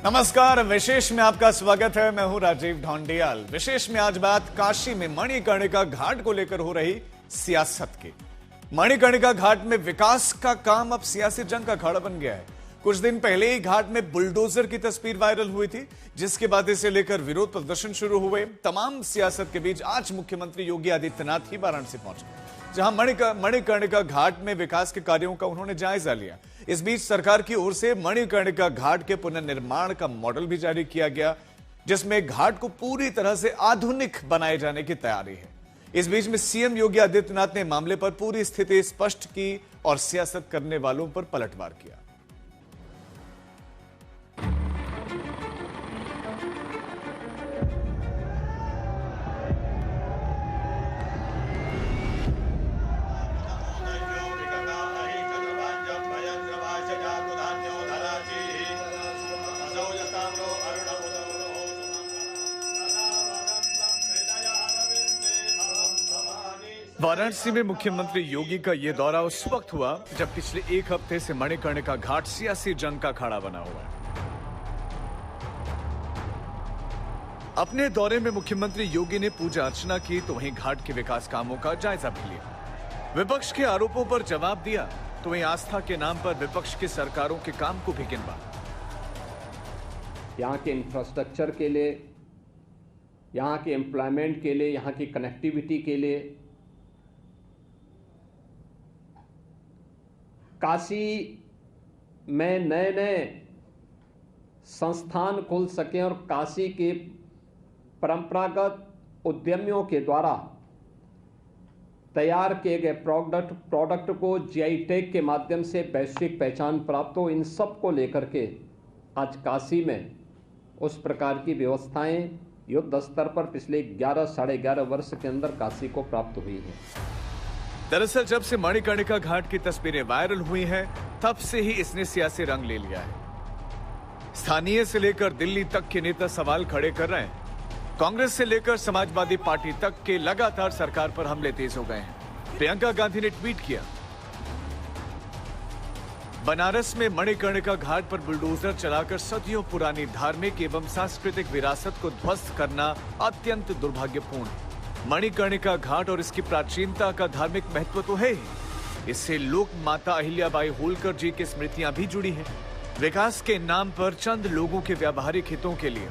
नमस्कार, विशेष में आपका स्वागत है। मैं हूं राजीव ढोंडियाल। विशेष में आज बात काशी में मणिकर्णिका घाट को लेकर हो रही सियासत की। मणिकर्णिका घाट में विकास का काम अब सियासी जंग का अखाड़ा बन गया है। कुछ दिन पहले ही घाट में बुलडोजर की तस्वीर वायरल हुई थी, जिसके बाद इसे लेकर विरोध प्रदर्शन शुरू हुए। तमाम सियासत के बीच आज मुख्यमंत्री योगी आदित्यनाथ ही वाराणसी पहुंचे, जहां मणिकर्णिका घाट में विकास के कार्यों का उन्होंने जायजा लिया। इस बीच सरकार की ओर से मणिकर्णिका घाट के पुनर्निर्माण का मॉडल भी जारी किया गया, जिसमें घाट को पूरी तरह से आधुनिक बनाए जाने की तैयारी है। इस बीच में सीएम योगी आदित्यनाथ ने मामले पर पूरी स्थिति स्पष्ट की और सियासत करने वालों पर पलटवार किया। वाराणसी में मुख्यमंत्री योगी का यह दौरा उस वक्त हुआ जब पिछले एक हफ्ते से मणिकर्णिका घाट सियासी जंग का अखाड़ा बना हुआ है। अपने दौरे में मुख्यमंत्री योगी ने पूजा अर्चना की तो वहीं घाट के विकास कामों का जायजा भी लिया। विपक्ष के आरोपों पर जवाब दिया तो वहीं आस्था के नाम पर विपक्ष की सरकारों के काम को भी गिनवा। यहाँ के इंफ्रास्ट्रक्चर के लिए, यहाँ के एम्प्लॉयमेंट के लिए, यहाँ की कनेक्टिविटी के लिए काशी में नए नए संस्थान खुल सकें और काशी के परंपरागत उद्यमियों के द्वारा तैयार किए गए प्रोडक्ट को जीआई टैग के माध्यम से वैश्विक पहचान प्राप्त हो, इन सब को लेकर के आज काशी में उस प्रकार की व्यवस्थाएं युद्ध स्तर पर पिछले 11-11.5 वर्ष के अंदर काशी को प्राप्त हुई हैं। दरअसल जब से मणिकर्णिका घाट की तस्वीरें वायरल हुई हैं, तब से ही इसने सियासी रंग ले लिया है। स्थानीय से लेकर दिल्ली तक के नेता सवाल खड़े कर रहे हैं। कांग्रेस से लेकर समाजवादी पार्टी तक के लगातार सरकार पर हमले तेज हो गए हैं। प्रियंका गांधी ने ट्वीट किया, बनारस में मणिकर्णिका घाट पर बुलडोजर चलाकर सदियों पुरानी धार्मिक एवं सांस्कृतिक विरासत को ध्वस्त करना अत्यंत दुर्भाग्यपूर्ण है। मणिकर्णिका घाट और इसकी प्राचीनता का धार्मिक महत्व तो है ही, इससे लोक माता अहिल्याबाई होलकर जी की स्मृतियां भी जुड़ी हैं। विकास के नाम पर चंद लोगों के व्यावहारिक हितों के लिए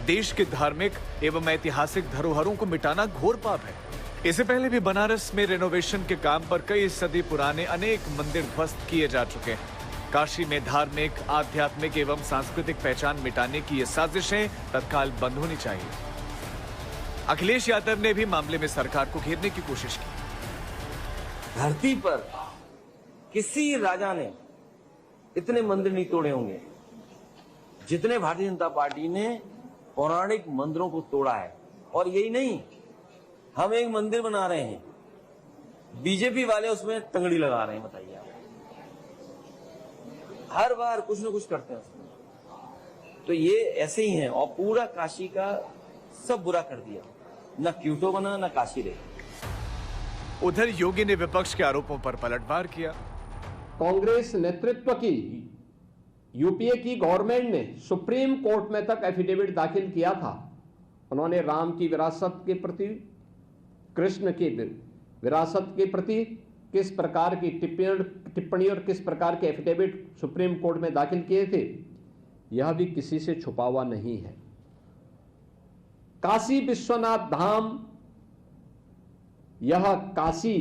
देश के धार्मिक एवं ऐतिहासिक धरोहरों को मिटाना घोर पाप है। इससे पहले भी बनारस में रेनोवेशन के काम पर कई सदी पुराने अनेक मंदिर ध्वस्त किए जा चुके हैं। काशी में धार्मिक, आध्यात्मिक एवं सांस्कृतिक पहचान मिटाने की ये साजिशें तत्काल बंद होनी चाहिए। अखिलेश यादव ने भी मामले में सरकार को घेरने की कोशिश की। धरती पर किसी राजा ने इतने मंदिर नहीं तोड़े होंगे जितने भारतीय जनता पार्टी ने पौराणिक मंदिरों को तोड़ा है। और यही नहीं, हम एक मंदिर बना रहे हैं, बीजेपी वाले उसमें तंगड़ी लगा रहे हैं। बताइए आप, हर बार कुछ न कुछ करते हैं उसमें। तो ये ऐसे ही हैं और पूरा काशी का सब बुरा कर दिया, न क्यूटो बना न काशी रहे। उधर योगी ने विपक्ष के आरोपों पर पलटवार किया। कांग्रेस नेतृत्व की यूपीए की गवर्नमेंट ने सुप्रीम कोर्ट में तक एफिडेविट दाखिल किया था। उन्होंने राम की विरासत के प्रति, कृष्ण की विरासत के प्रति किस प्रकार की टिप्पणी और किस प्रकार के एफिडेविट सुप्रीम कोर्ट में दाखिल किए थे, यह भी किसी से छुपा हुआ नहीं है। काशी विश्वनाथ धाम, यह काशी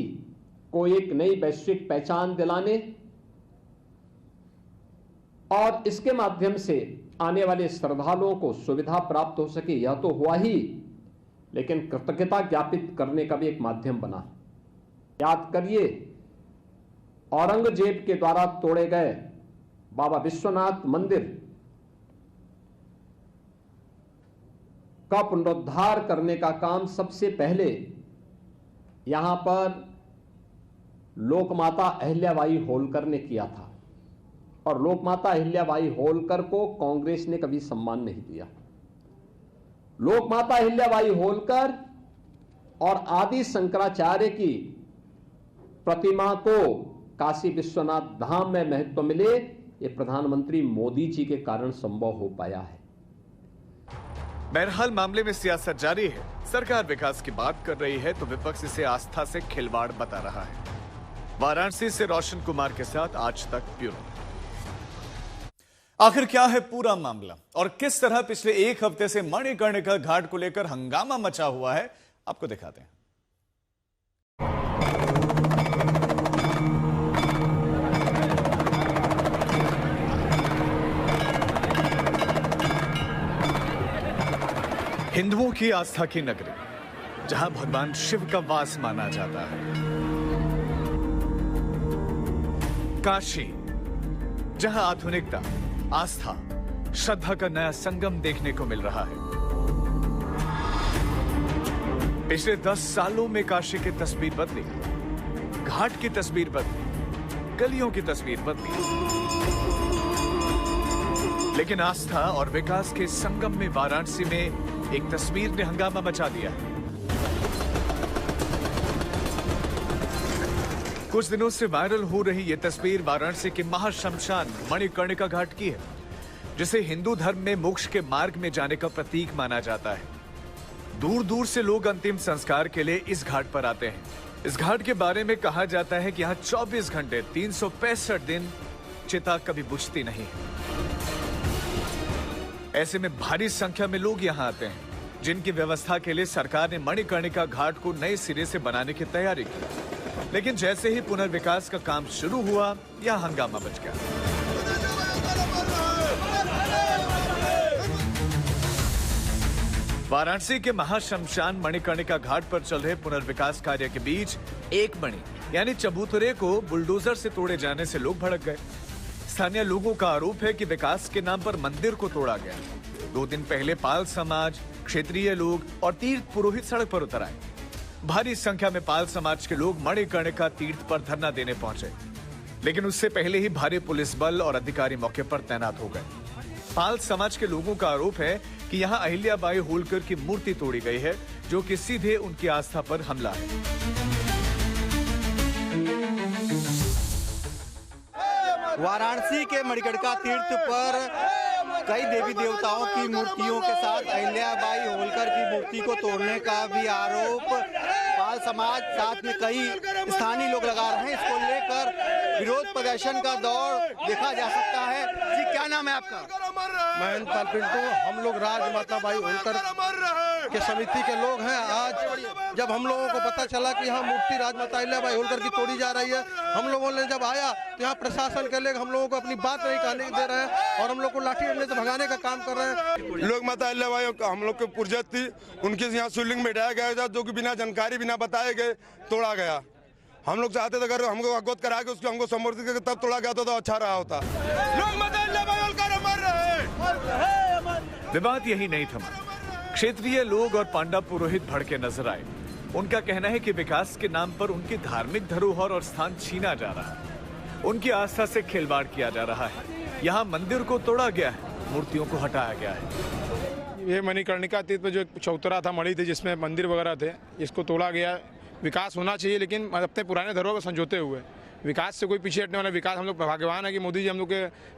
को एक नई वैश्विक पहचान दिलाने और इसके माध्यम से आने वाले श्रद्धालुओं को सुविधा प्राप्त हो सके, यह तो हुआ ही, लेकिन कृतज्ञता ज्ञापित करने का भी एक माध्यम बना। याद करिए, औरंगजेब के द्वारा तोड़े गए बाबा विश्वनाथ मंदिर का पुनरुद्धार करने का काम सबसे पहले यहां पर लोकमाता अहिल्याबाई होलकर ने किया था। और लोकमाता अहिल्याबाई होलकर को कांग्रेस ने कभी सम्मान नहीं दिया। लोकमाता अहिल्याबाई होलकर और आदि शंकराचार्य की प्रतिमा को काशी विश्वनाथ धाम में महत्व मिले, ये प्रधानमंत्री मोदी जी के कारण संभव हो पाया है। बहरहाल मामले में सियासत जारी है। सरकार विकास की बात कर रही है तो विपक्ष इसे आस्था से खिलवाड़ बता रहा है। वाराणसी से रोशन कुमार के साथ आज तक ब्यूरो। आखिर क्या है पूरा मामला और किस तरह पिछले एक हफ्ते से मणिकर्णिका घाट को लेकर हंगामा मचा हुआ है, आपको दिखाते हैं। हिंदुओं की आस्था की नगरी, जहां भगवान शिव का वास माना जाता है। काशी, जहां आधुनिकता, आस्था, श्रद्धा का नया संगम देखने को मिल रहा है। पिछले 10 सालों में काशी की तस्वीर बदली, घाट की तस्वीर बदली, गलियों की तस्वीर बदली, लेकिन आस्था और विकास के संगम में वाराणसी में एक तस्वीर ने हंगामा मचा दिया है। कुछ दिनों से वायरल हो रही यह तस्वीर वाराणसी के महाश्मशान मणिकर्णिका घाट की है, जिसे हिंदू धर्म में मोक्ष के मार्ग में जाने का प्रतीक माना जाता है। दूर दूर से लोग अंतिम संस्कार के लिए इस घाट पर आते हैं। इस घाट के बारे में कहा जाता है कि यहाँ 24 घंटे 365 दिन चिता कभी बुझती नहीं है। ऐसे में भारी संख्या में लोग यहाँ आते हैं, जिनकी व्यवस्था के लिए सरकार ने मणिकर्णिका घाट को नए सिरे से बनाने की तैयारी की। लेकिन जैसे ही पुनर्विकास का काम शुरू हुआ, यहाँ हंगामा मच गया। वाराणसी के महाश्मशान मणिकर्णिका घाट पर चल रहे पुनर्विकास कार्य के बीच एक मणि यानी चबूतरे को बुलडोजर से तोड़े जाने से लोग भड़क गए। स्थानीय लोगों का आरोप है कि विकास के नाम पर मंदिर को तोड़ा गया। 2 दिन पहले पाल समाज, क्षेत्रीय लोग और तीर्थ पुरोहित सड़क पर उतर आए। भारी संख्या में पाल समाज के लोग मणिकर्णिका तीर्थ पर धरना देने पहुंचे, लेकिन उससे पहले ही भारी पुलिस बल और अधिकारी मौके पर तैनात हो गए। पाल समाज के लोगों का आरोप है कि यहां अहिल्याबाई होलकर की मूर्ति तोड़ी गई है, जो कि सीधे उनकी आस्था पर हमला है। वाराणसी के मणिकर्णिका तीर्थ पर कई देवी देवताओं की मूर्तियों के साथ अहिल्याबाई होलकर की मूर्ति को तोड़ने का भी आरोप पाल समाज साथ में कई स्थानीय लोग लगा रहे हैं। इसको लेकर विरोध प्रदर्शन का दौर देखा जा सकता है। जी, क्या नाम है आपका? महेंद्र पाल पिंटू। हम लोग राजमाता बाई होलकर के समिति के लोग हैं। आज जब हम लोगों को पता चला कि यहाँ मूर्ति राजमाता अहिल्याबाई होलकर की तोड़ी जा रही है, हम लोगों ने जब आया तो यहाँ प्रशासन के लिए हम लोगों को अपनी बात नहीं कहने दे रहे हैं और हम लोग को लाठी डंडे से भगाने का काम कर रहे हैं। लोग माता अहिल्याबाई हम लोग की पुरजत थी, उनके यहाँ शिवलिंग बैठाया गया था, जो कि बिना जानकारी बिना बताए गए तोड़ा गया। हम लोग चाहते थे अगर हमको अवगत करा के उसको हमको समर्थित करके तब तोड़ा गया तो अच्छा रहा होता। लोग माता अहिल्याबाई होलकर मर रहे। विवाद यही नहीं थमा। क्षेत्रीय लोग और पांडा पुरोहित भड़के नजर आए। उनका कहना है कि विकास के नाम पर उनकी धार्मिक धरोहर और स्थान छीना जा रहा है, उनकी आस्था से खिलवाड़ किया जा रहा है। यहाँ मंदिर को तोड़ा गया है, मूर्तियों को हटाया गया है। ये मणिकर्णिका तीर्थ पे जो चौतरा था, मणि थी जिसमें मंदिर वगैरह थे, इसको तोड़ा गया। विकास होना चाहिए, लेकिन अपने पुराने धरोहर को संजोते हुए। विकास से कोई पीछे हटने वाला विकास, हम लोग भाग्यवान है कि मोदी जी हम लोग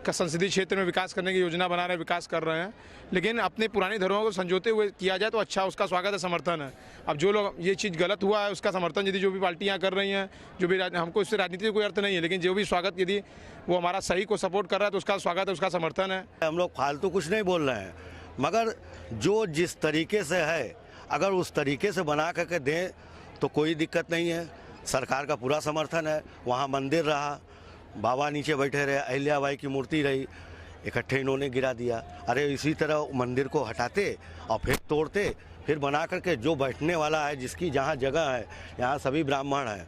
के संसदीय क्षेत्र में विकास करने की योजना बना रहे हैं, विकास कर रहे हैं, लेकिन अपने पुरानी धरोहर को संजोते हुए किया जाए तो अच्छा, उसका स्वागत है, समर्थन है। अब जो लोग ये चीज़ गलत हुआ है उसका समर्थन यदि जो भी पार्टियां कर रही हैं, जो भी हमको इससे राजनीति कोई अर्थ नहीं है, लेकिन जो भी स्वागत यदि वो हमारा सही को सपोर्ट कर रहा है तो उसका स्वागत है, उसका समर्थन है। हम लोग फालतू कुछ नहीं बोल रहे हैं, मगर जो जिस तरीके से है अगर उस तरीके से बना करके दें तो कोई दिक्कत नहीं है। सरकार का पूरा समर्थन है। वहाँ मंदिर रहा, बाबा नीचे बैठे रहे, अहिल्याबाई की मूर्ति रही, इकट्ठे इन्होंने गिरा दिया। अरे इसी तरह मंदिर को हटाते और फिर तोड़ते, फिर बना करके जो बैठने वाला है, जिसकी जहाँ जगह है, यहाँ सभी ब्राह्मण हैं,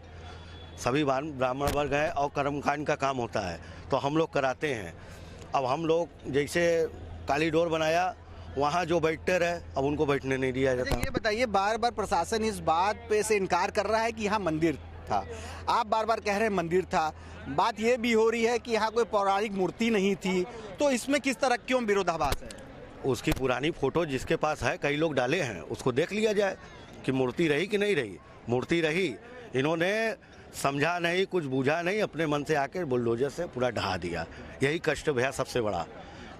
सभी ब्राह्मण वर्ग हैं और कर्मकांड का काम होता है तो हम लोग कराते हैं। अब हम लोग जैसे कॉरिडोर बनाया, वहाँ जो बैठते रहे, अब उनको बैठने नहीं दिया जाता। ये बताइए, बार बार प्रशासन इस बात पे से इनकार कर रहा है कि यहाँ मंदिर था, आप बार बार कह रहे हैं मंदिर था, बात ये भी हो रही है कि यहाँ कोई पौराणिक मूर्ति नहीं थी, तो इसमें किस तरह क्यों विरोधाभास है? उसकी पुरानी फोटो जिसके पास है, कई लोग डाले हैं, उसको देख लिया जाए कि मूर्ति रही कि नहीं रही। मूर्ति रही, इन्होंने समझा नहीं, कुछ बूझा नहीं, अपने मन से आके बुलडोजर से पूरा ढहा दिया। यही कष्ट भैया सबसे बड़ा,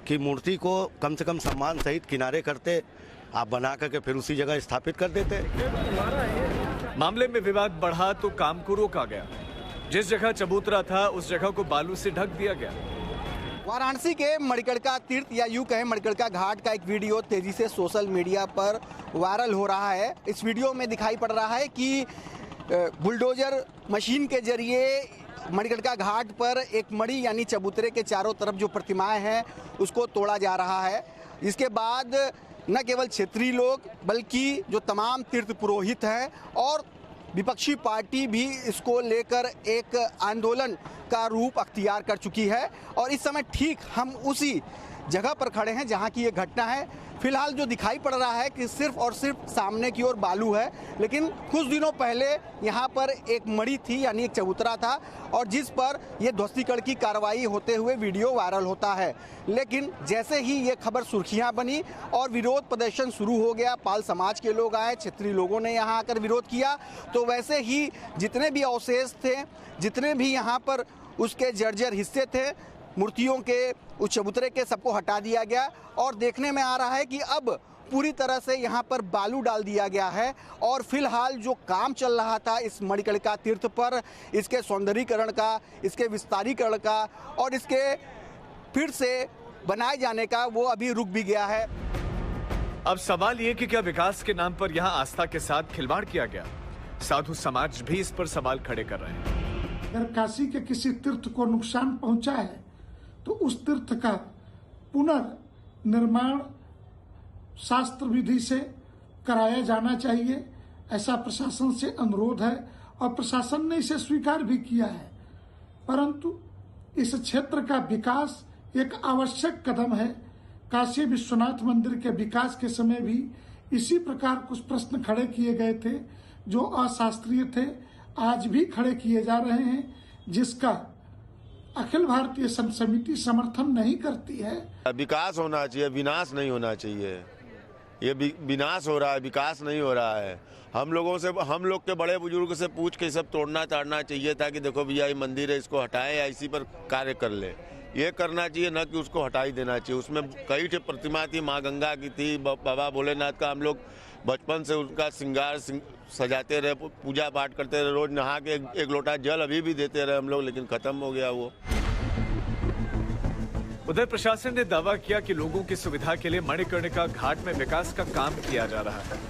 कि मूर्ति को कम से कम सम्मान सहित किनारे करते, आप बना करके फिर उसी जगह स्थापित कर देते। मामले में विवाद बढ़ा तो काम को रोका गया। जिस जगह चबूतरा था उस जगह को बालू से ढक दिया गया। वाराणसी के मणिकर्णिका तीर्थ या यूं कहें मणिकर्णिका घाट का एक वीडियो तेजी से सोशल मीडिया पर वायरल हो रहा है। इस वीडियो में दिखाई पड़ रहा है कि बुलडोजर मशीन के जरिए मणिकर्णिका घाट पर एक मणि यानी चबूतरे के चारों तरफ जो प्रतिमाएं हैं उसको तोड़ा जा रहा है। इसके बाद न केवल क्षेत्रीय लोग बल्कि जो तमाम तीर्थ पुरोहित हैं और विपक्षी पार्टी भी इसको लेकर एक आंदोलन का रूप अख्तियार कर चुकी है। और इस समय ठीक हम उसी जगह पर खड़े हैं जहां की ये घटना है। फिलहाल जो दिखाई पड़ रहा है कि सिर्फ और सिर्फ सामने की ओर बालू है, लेकिन कुछ दिनों पहले यहाँ पर एक मणि थी यानी एक चबूतरा था और जिस पर यह ध्वस्तीकरण की कार्रवाई होते हुए वीडियो वायरल होता है। लेकिन जैसे ही ये खबर सुर्खियां बनी और विरोध प्रदर्शन शुरू हो गया, पाल समाज के लोग आए, क्षेत्रीय लोगों ने यहाँ आकर विरोध किया, तो वैसे ही जितने भी अवशेष थे, जितने भी यहाँ पर उसके जर्जर हिस्से थे मूर्तियों के, उस चबूतरे के, सबको हटा दिया गया। और देखने में आ रहा है कि अब पूरी तरह से यहाँ पर बालू डाल दिया गया है और फिलहाल जो काम चल रहा था इस मणिकर्णिका तीर्थ पर, इसके सौंदर्यीकरण का, इसके विस्तारीकरण का और इसके फिर से बनाए जाने का, वो अभी रुक भी गया है। अब सवाल ये कि क्या विकास के नाम पर यहाँ आस्था के साथ खिलवाड़ किया गया? साधु समाज भी इस पर सवाल खड़े कर रहे हैं। अगर काशी के किसी तीर्थ को नुकसान पहुंचा है तो उस तीर्थ का पुनर्निर्माण शास्त्र विधि से कराया जाना चाहिए, ऐसा प्रशासन से अनुरोध है और प्रशासन ने इसे स्वीकार भी किया है। परंतु इस क्षेत्र का विकास एक आवश्यक कदम है। काशी विश्वनाथ मंदिर के विकास के समय भी इसी प्रकार कुछ प्रश्न खड़े किए गए थे जो अशास्त्रीय थे, आज भी खड़े किए जा रहे हैं, जिसका अखिल भारतीय संत समिति समर्थन नहीं करती है। विकास होना चाहिए, विनाश नहीं होना चाहिए। ये विनाश हो रहा है, विकास नहीं हो रहा है। हम लोग के बड़े बुजुर्ग से पूछ के सब तोड़ना ताड़ना चाहिए था कि देखो भैया ये मंदिर है, इसको हटाएं या इसी पर कार्य कर ले। ये करना चाहिए, न कि उसको हटा ही देना चाहिए। उसमें कई ठे प्रतिमा थी, माँ गंगा की थी, बाबा भोलेनाथ का। हम लोग बचपन से उनका श्रृंगार सजाते रहे, पूजा पाठ करते रहे, रोज नहा के एक लोटा जल अभी भी देते रहे हम लोग, लेकिन खत्म हो गया वो। उधर प्रशासन ने दावा किया कि लोगों की सुविधा के लिए मणिकर्णिका घाट में विकास का काम किया जा रहा है।